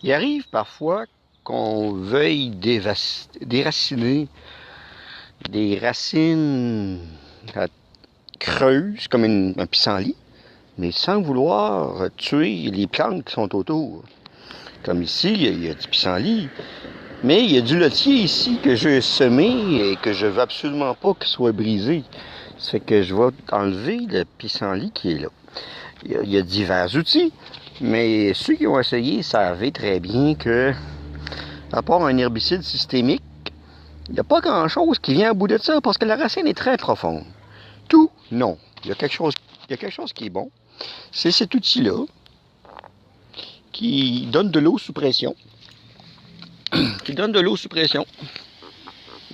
Il arrive parfois qu'on veuille déraciner des racines creuses comme un pissenlit, mais sans vouloir tuer les plantes qui sont autour. Comme ici, il y a du pissenlit, mais il y a du lotier ici que j'ai semé et que je veux absolument pas qu'il soit brisé. Ça fait que je vais enlever le pissenlit qui est là. Il y a divers outils, mais ceux qui ont essayé savaient très bien que, à part un herbicide systémique, il n'y a pas grand-chose qui vient à bout de ça parce que la racine est très profonde. Tout, non. Il y a quelque chose qui est bon. C'est cet outil-là qui donne de l'eau sous pression. Comme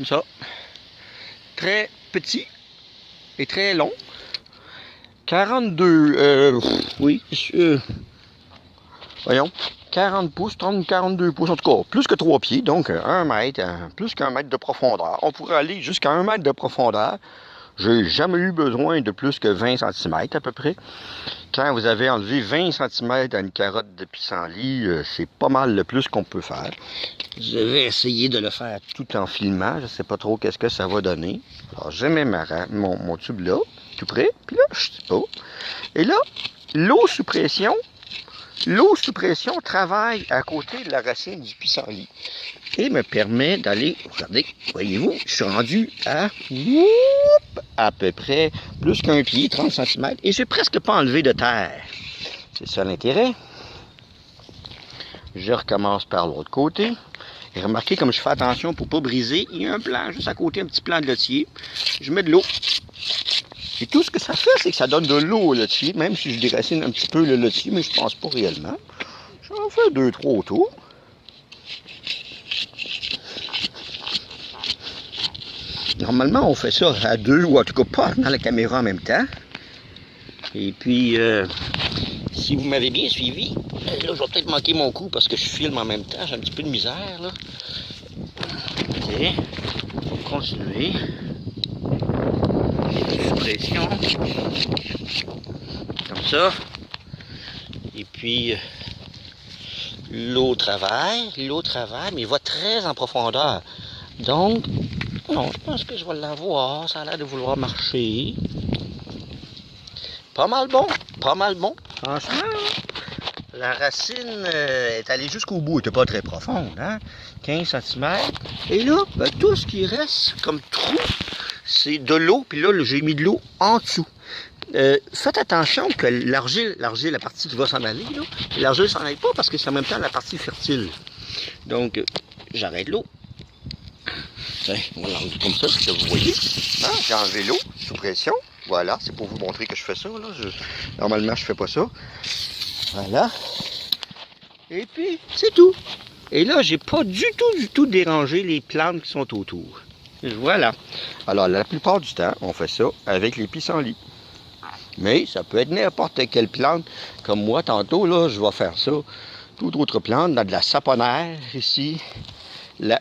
ça. Très petit et très long. 40 pouces, 42 pouces, en tout cas, plus que 3 pieds, donc 1 mètre, plus qu'1 mètre de profondeur. On pourrait aller jusqu'à 1 mètre de profondeur. J'ai jamais eu besoin de plus que 20 cm à peu près. Quand vous avez enlevé 20 cm à une carotte de pissenlit, c'est pas mal le plus qu'on peut faire. Je vais essayer de le faire tout en filmant. Je ne sais pas trop qu'est-ce que ça va donner. Alors, je mets mon tube là, tout près, puis là, je sais pas. Et là, l'eau sous pression travaille à côté de la racine du pissenlit et me permet d'aller, regardez, voyez-vous, je suis rendu à peu près plus qu'1 pied, 30 cm, et j'ai presque pas enlevé de terre. C'est ça l'intérêt. Je recommence par l'autre côté. Et remarquez comme je fais attention pour ne pas briser. Il y a un plan juste à côté, un petit plan de lotier. Je mets de l'eau. Et tout ce que ça fait, c'est que ça donne de l'eau au lotier, même si je déracine un petit peu le lotier, mais je pense pas réellement. J'en fais 2-3 autour. Normalement, on fait ça à deux, ou en tout cas pas dans la caméra en même temps. Et puis, si vous m'avez bien suivi, là, je vais peut-être manquer mon coup parce que je filme en même temps. J'ai un petit peu de misère, là. Ok, on va continuer. Sous pression. Comme ça. Et puis, l'eau travaille, mais il va très en profondeur. Donc, non, je pense que je vais l'avoir. Ça a l'air de vouloir marcher. Pas mal bon. Franchement, la racine est allée jusqu'au bout. Elle n'était pas très profonde, hein? 15 cm. Et là, ben, tout ce qui reste comme trou, c'est de l'eau. Puis là, j'ai mis de l'eau en dessous. Faites attention que l'argile, la partie qui va s'en aller, l'argile ne s'en aille pas parce que c'est en même temps la partie fertile. Donc, j'arrête l'eau. On va l'enlever comme ça, que vous voyez. Hein? J'ai enlevé l'eau sous pression. Voilà, c'est pour vous montrer que je fais ça. Là. Normalement, je fais pas ça. Voilà. Et puis, c'est tout. Et là, j'ai pas du tout dérangé les plantes qui sont autour. Voilà. Alors, la plupart du temps, on fait ça avec les pissenlits. Mais ça peut être n'importe quelle plante. Comme moi, tantôt, là, je vais faire ça. Toute autre plante, dans de la saponaire, ici. La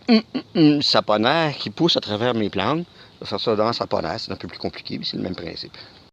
saponaire qui pousse à travers mes plantes. Je vais faire ça dans la saponaire, c'est un peu plus compliqué, mais c'est le même principe.